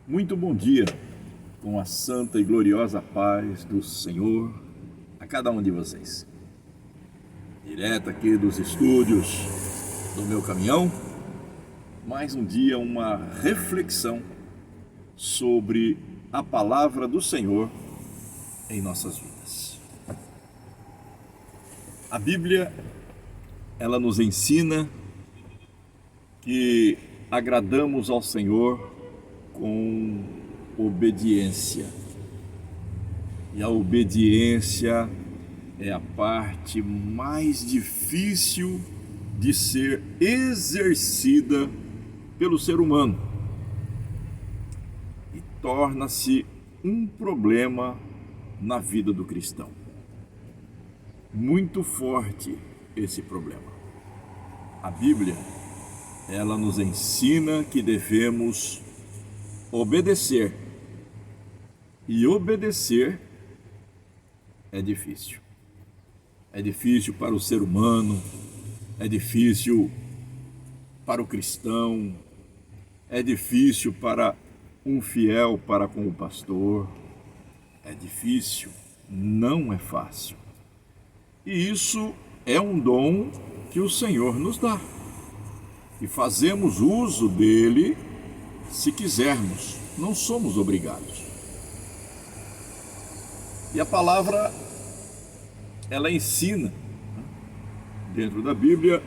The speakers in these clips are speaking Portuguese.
Muito bom dia, com a santa e gloriosa paz do Senhor a cada um de vocês. Direto aqui dos estúdios do meu caminhão, mais um dia uma reflexão sobre a palavra do Senhor em nossas vidas. A Bíblia, ela nos ensina que agradamos ao Senhor com obediência. E a obediência é a parte mais difícil de ser exercida pelo ser humano. E torna-se um problema na vida do cristão. Muito forte esse problema. A Bíblia, ela nos ensina que devemos obedecer. E obedecer é difícil. É difícil para o ser humano, é difícil para o cristão, é difícil para um fiel para com o pastor. É difícil, não é fácil. E isso é um dom que o Senhor nos dá. E fazemos uso dele se quisermos, não somos obrigados. E a palavra, ela ensina, dentro da Bíblia,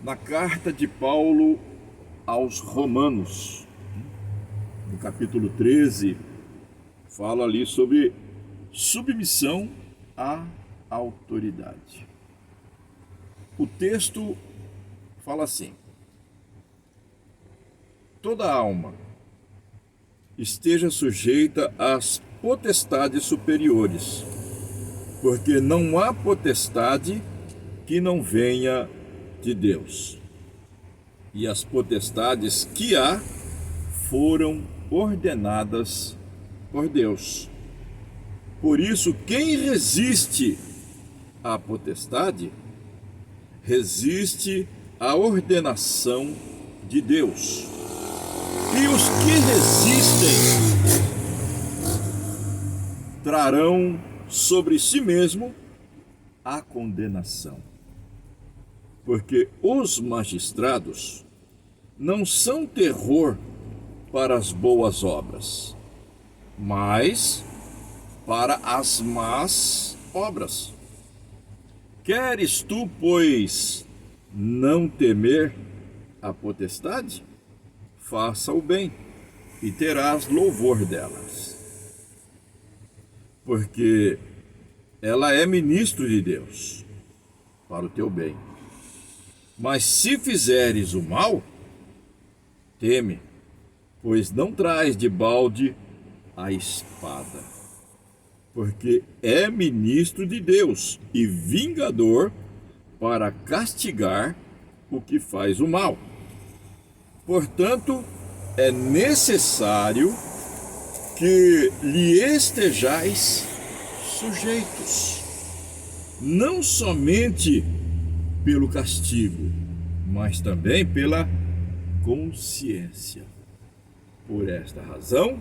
na carta de Paulo aos Romanos, no capítulo 13, fala ali sobre submissão à autoridade. O texto fala assim: toda alma esteja sujeita às potestades superiores, porque não há potestade que não venha de Deus. E as potestades que há foram ordenadas por Deus. Por isso, quem resiste à potestade, resiste à ordenação de Deus. E os que resistem trarão sobre si mesmo a condenação. Porque os magistrados não são terror para as boas obras, mas para as más obras. Queres tu, pois, não temer a potestade? Faça o bem e terás louvor delas, porque ela é ministro de Deus para o teu bem. Mas se fizeres o mal, teme, pois não traz de balde a espada, porque é ministro de Deus e vingador para castigar o que faz o mal. Portanto, é necessário que lhe estejais sujeitos, não somente pelo castigo, mas também pela consciência. Por esta razão,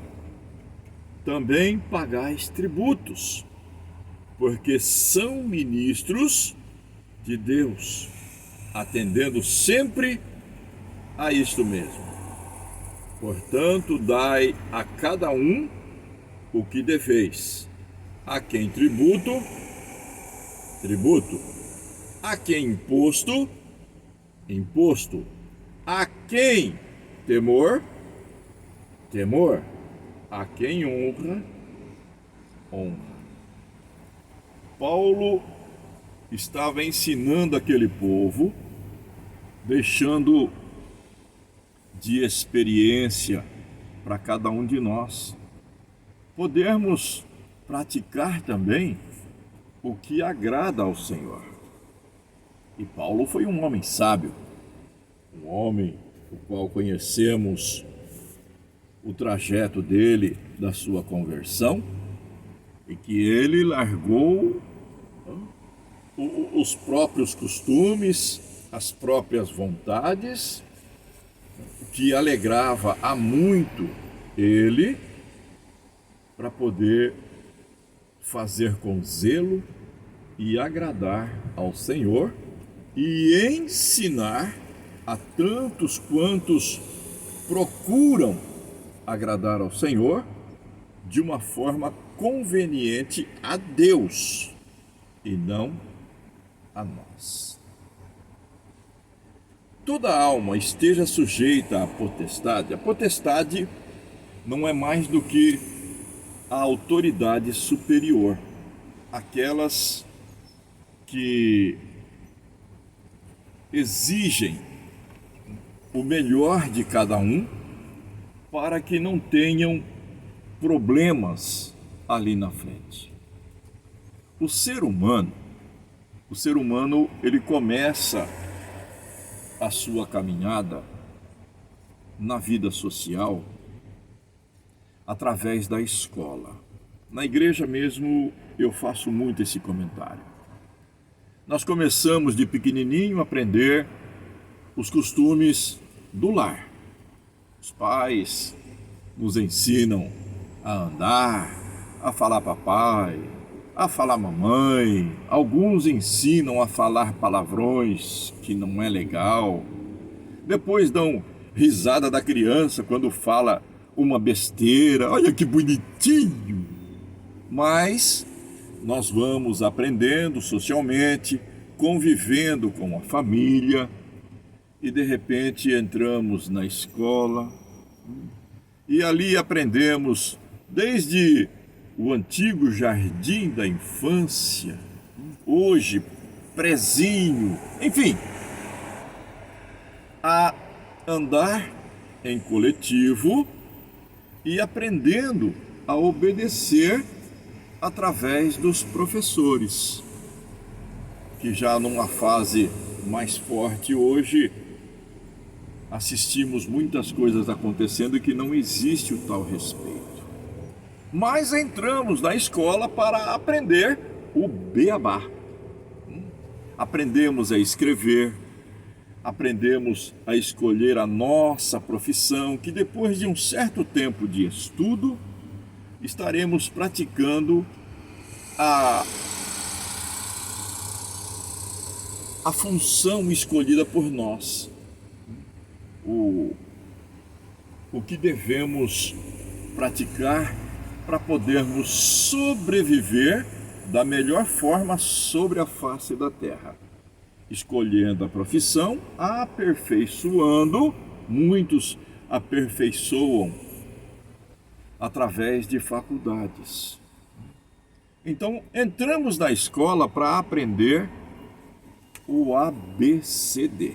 também pagais tributos, porque são ministros de Deus, atendendo sempre a isto mesmo. Portanto, dai a cada um o que deveis. A quem tributo, tributo. A quem imposto, imposto. A quem temor, temor. A quem honra, honra. Paulo estava ensinando aquele povo, deixando de experiência para cada um de nós podermos praticar também o que agrada ao Senhor. E Paulo foi um homem sábio, um homem o qual conhecemos o trajeto dele, da sua conversão, e que ele largou os próprios costumes, as próprias vontades, que alegrava a muito ele para poder fazer com zelo e agradar ao Senhor e ensinar a tantos quantos procuram agradar ao Senhor de uma forma conveniente a Deus e não a nós. Toda alma esteja sujeita à potestade. A potestade não é mais do que a autoridade superior, aquelas que exigem o melhor de cada um para que não tenham problemas ali na frente. O ser humano, ele começa a sua caminhada na vida social através da escola. Na igreja mesmo eu faço muito esse comentário. Nós começamos de pequenininho a aprender os costumes do lar. Os pais nos ensinam a andar, a falar papai, a falar mamãe. Alguns ensinam a falar palavrões que não é legal. Depois dão risada da criança quando fala uma besteira. Olha que bonitinho! Mas nós vamos aprendendo socialmente, convivendo com a família e de repente entramos na escola e ali aprendemos desde o antigo jardim da infância, hoje prezinho, enfim, a andar em coletivo e aprendendo a obedecer através dos professores, que já numa fase mais forte hoje, assistimos muitas coisas acontecendo e que não existe o tal respeito. Mas entramos na escola para aprender o beabá. Aprendemos a escrever, aprendemos a escolher a nossa profissão, que depois de um certo tempo de estudo, estaremos praticando a função escolhida por nós, o que devemos praticar para podermos sobreviver da melhor forma sobre a face da terra, escolhendo a profissão, aperfeiçoando, muitos aperfeiçoam através de faculdades. Então, entramos na escola para aprender o ABCD.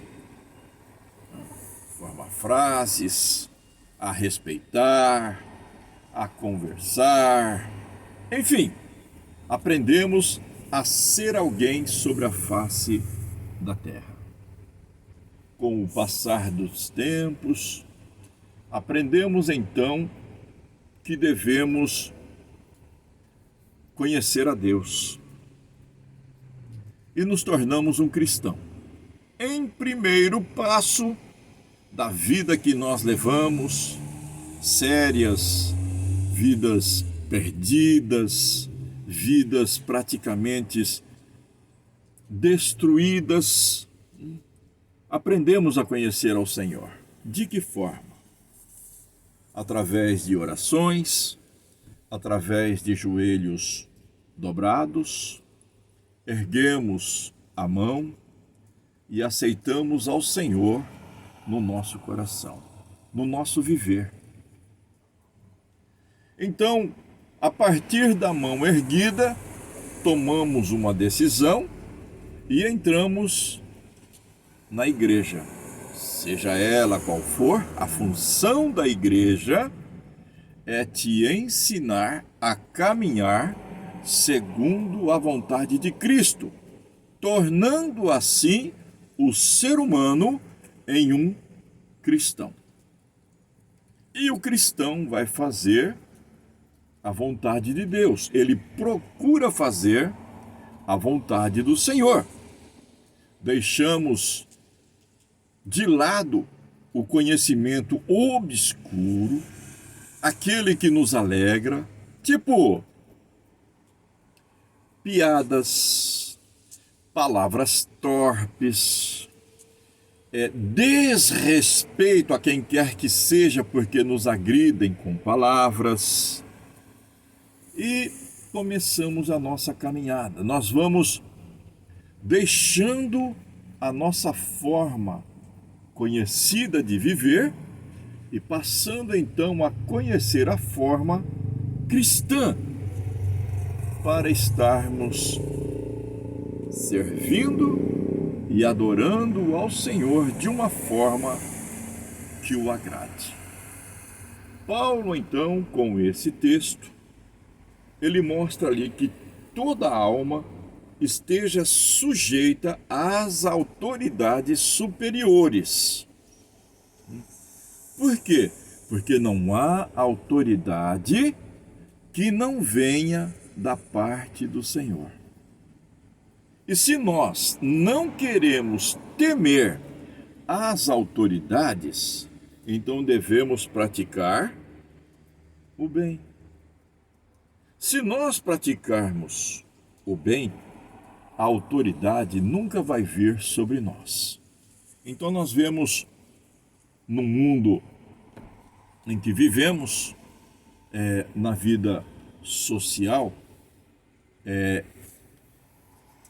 Formar frases, a respeitar, a conversar, enfim, aprendemos a ser alguém sobre a face da terra. Com o passar dos tempos, aprendemos então que devemos conhecer a Deus e nos tornamos um cristão. Em primeiro passo da vida que nós levamos, sérias, vidas perdidas, vidas praticamente destruídas, aprendemos a conhecer ao Senhor. De que forma? Através de orações, através de joelhos dobrados, erguemos a mão e aceitamos ao Senhor no nosso coração, no nosso viver. Então, a partir da mão erguida, tomamos uma decisão e entramos na igreja. Seja ela qual for, a função da igreja é te ensinar a caminhar segundo a vontade de Cristo, tornando assim o ser humano em um cristão. E o cristão vai fazer a vontade de Deus. Ele procura fazer a vontade do Senhor. Deixamos de lado o conhecimento obscuro, aquele que nos alegra, tipo piadas, palavras torpes, desrespeito a quem quer que seja porque nos agridem com palavras. E começamos a nossa caminhada. Nós vamos deixando a nossa forma conhecida de viver e passando então a conhecer a forma cristã para estarmos servindo e adorando ao Senhor de uma forma que o agrade. Paulo, então, com esse texto, ele mostra ali que toda alma esteja sujeita às autoridades superiores. Por quê? Porque não há autoridade que não venha da parte do Senhor. E se nós não queremos temer as autoridades, então devemos praticar o bem. Se nós praticarmos o bem, a autoridade nunca vai vir sobre nós. Então nós vemos no mundo em que vivemos, na vida social,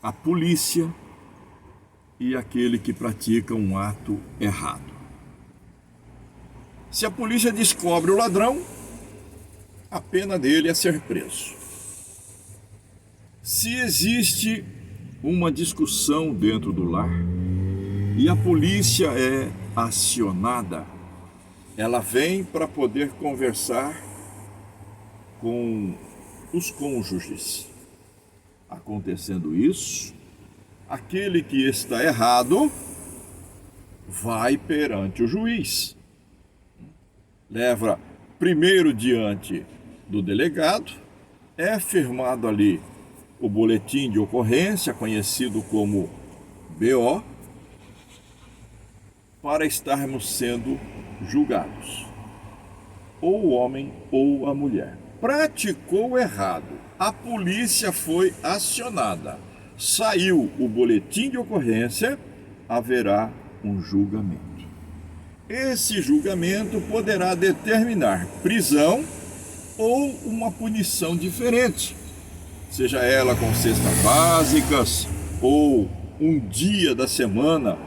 a polícia e aquele que pratica um ato errado. Se a polícia descobre o ladrão, a pena dele é ser preso. Se existe uma discussão dentro do lar e a polícia é acionada, ela vem para poder conversar com os cônjuges. Acontecendo isso, aquele que está errado vai perante o juiz. Leva primeiro diante do delegado, é firmado ali o boletim de ocorrência, conhecido como BO, para estarmos sendo julgados. Ou o homem ou a mulher praticou errado, a polícia foi acionada, saiu o boletim de ocorrência, haverá um julgamento. Esse julgamento poderá determinar prisão ou uma punição diferente, seja ela com cestas básicas ou um dia da semana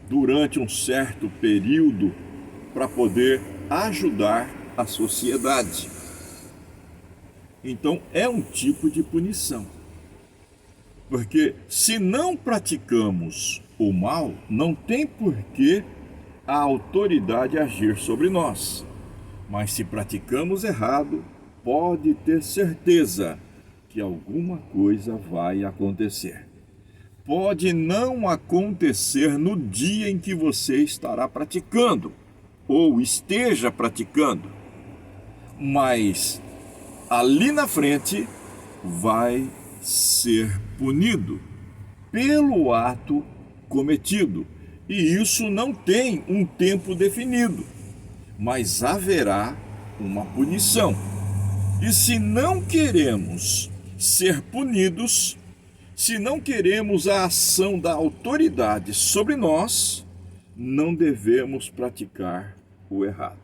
durante um certo período para poder ajudar a sociedade. Então é um tipo de punição. Porque se não praticamos o mal, não tem por que a autoridade agir sobre nós. Mas se praticamos errado, pode ter certeza que alguma coisa vai acontecer. Pode não acontecer no dia em que você estará praticando, ou esteja praticando, mas ali na frente vai ser punido pelo ato cometido. E isso não tem um tempo definido, mas haverá uma punição. E se não queremos ser punidos, se não queremos a ação da autoridade sobre nós, não devemos praticar o errado.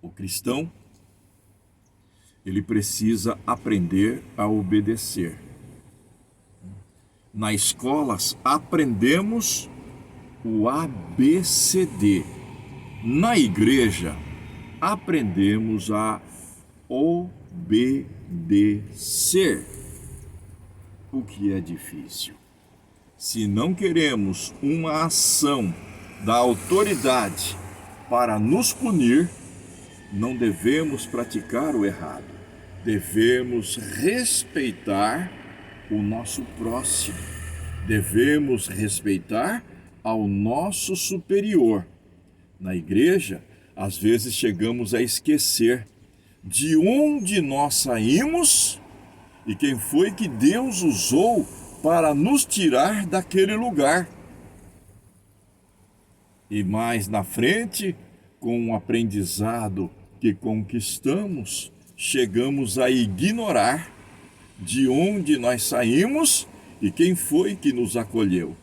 O cristão, ele precisa aprender a obedecer. Na escola, aprendemos o ABCD. Na igreja, aprendemos a obedecer, o que é difícil. Se não queremos uma ação da autoridade para nos punir, não devemos praticar o errado. Devemos respeitar o nosso próximo. Devemos respeitar ao nosso superior. Na igreja, às vezes chegamos a esquecer de onde nós saímos e quem foi que Deus usou para nos tirar daquele lugar. E mais na frente, com o aprendizado que conquistamos, chegamos a ignorar de onde nós saímos e quem foi que nos acolheu.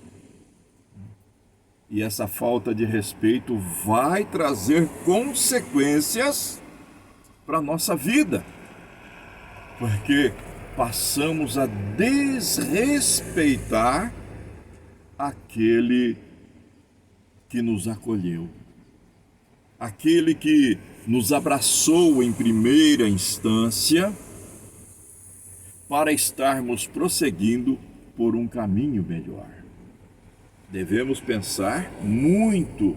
E essa falta de respeito vai trazer consequências para a nossa vida, porque passamos a desrespeitar aquele que nos acolheu, aquele que nos abraçou em primeira instância para estarmos prosseguindo por um caminho melhor. Devemos pensar muito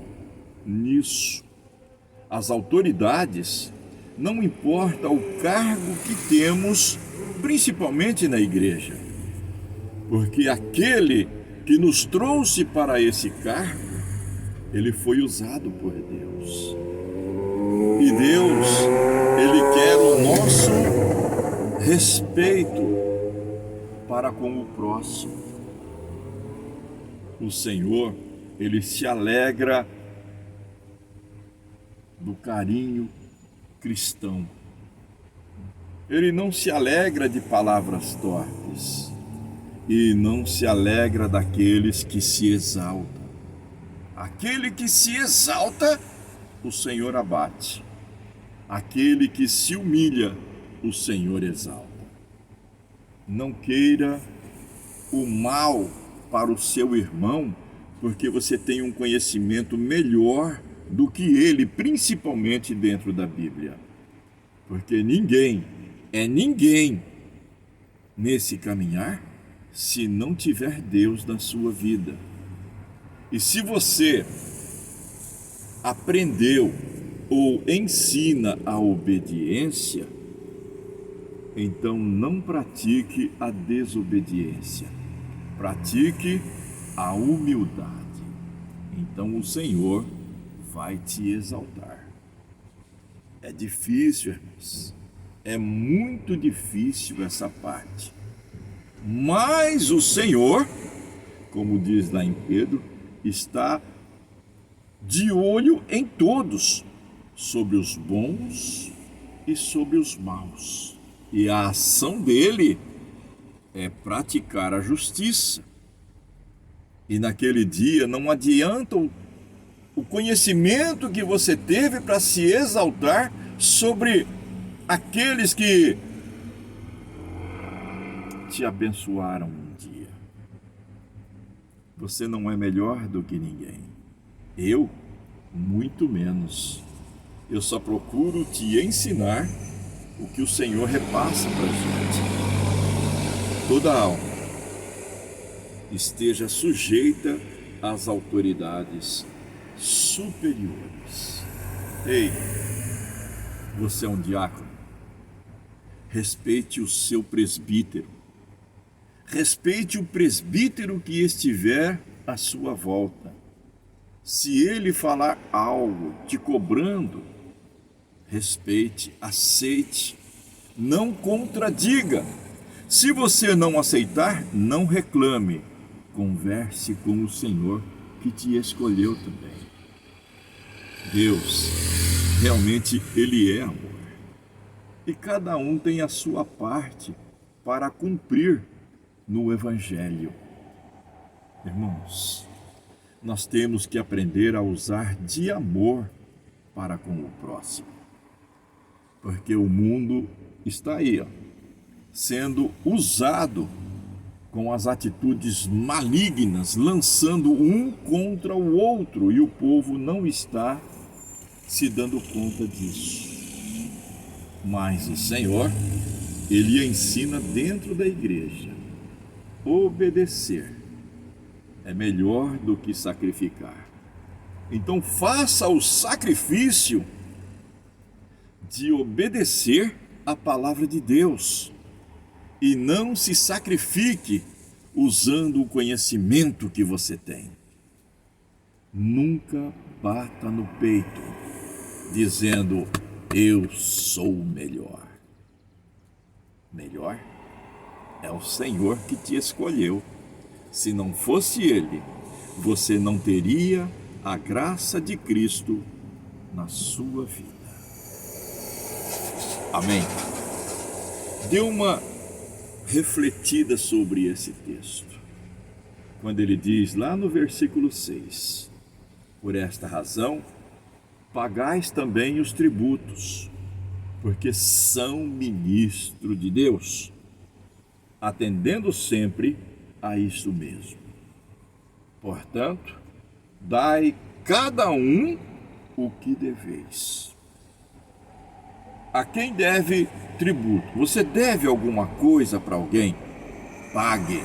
nisso. As autoridades, não importa o cargo que temos, principalmente na igreja, porque aquele que nos trouxe para esse cargo, ele foi usado por Deus. E Deus, ele quer o nosso respeito para com o próximo. O Senhor, ele se alegra do carinho cristão. Ele não se alegra de palavras torpes e não se alegra daqueles que se exaltam. Aquele que se exalta, o Senhor abate. Aquele que se humilha, o Senhor exalta. Não queira o mal para o seu irmão, porque você tem um conhecimento melhor do que ele, principalmente dentro da Bíblia. Porque ninguém é ninguém nesse caminhar se não tiver Deus na sua vida. E se você aprendeu ou ensina a obediência, então não pratique a desobediência. Pratique a humildade. Então o Senhor vai te exaltar. É difícil, irmãos. É muito difícil essa parte. Mas o Senhor, como diz lá em Pedro, está de olho em todos, sobre os bons e sobre os maus. E a ação dele é praticar a justiça. E naquele dia não adianta o conhecimento que você teve para se exaltar sobre aqueles que te abençoaram um dia. Você não é melhor do que ninguém. Eu, muito menos. Eu só procuro te ensinar o que o Senhor repassa para a gente. Toda alma esteja sujeita às autoridades superiores. Ei, você é um diácono. Respeite o seu presbítero. Respeite o presbítero que estiver à sua volta. Se ele falar algo te cobrando, respeite, aceite, não contradiga. Se você não aceitar, não reclame. Converse com o Senhor que te escolheu também. Deus, realmente, Ele é amor. E cada um tem a sua parte para cumprir no Evangelho. Irmãos, nós temos que aprender a usar de amor para com o próximo. Porque o mundo está aí, sendo usado com as atitudes malignas, lançando um contra o outro, e o povo não está se dando conta disso. Mas o Senhor, Ele ensina dentro da igreja: obedecer é melhor do que sacrificar. Então faça o sacrifício de obedecer a palavra de Deus e não se sacrifique usando o conhecimento que você tem. Nunca bata no peito dizendo: eu sou o melhor. Melhor é o Senhor que te escolheu. Se não fosse Ele, você não teria a graça de Cristo na sua vida. Amém. Dê uma refletida sobre esse texto, quando ele diz lá no versículo 6: por esta razão, pagais também os tributos, porque são ministro de Deus, atendendo sempre a isso mesmo. Portanto, dai cada um o que deveis. A quem deve tributo? Você deve alguma coisa para alguém? Pague,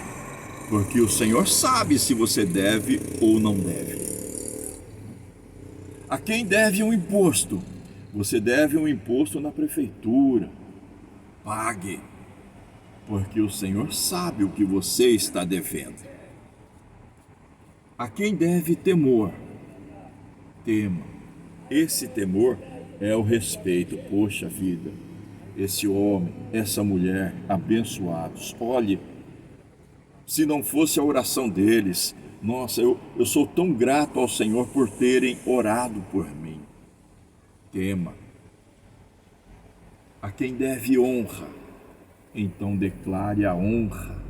porque o Senhor sabe se você deve ou não deve. A quem deve um imposto? Você deve um imposto na prefeitura. Pague, porque o Senhor sabe o que você está devendo. A quem deve temor? Tema. Esse temor é o respeito. Poxa vida, esse homem, essa mulher, abençoados. Olhe, se não fosse a oração deles, nossa, eu sou tão grato ao Senhor por terem orado por mim. Tema. A quem deve honra, então declare a honra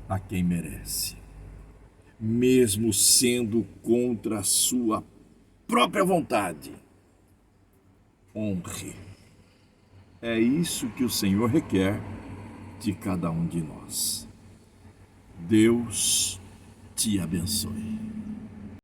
a quem merece, mesmo sendo contra a sua própria vontade. Honre. É isso que o Senhor requer de cada um de nós. Deus te abençoe.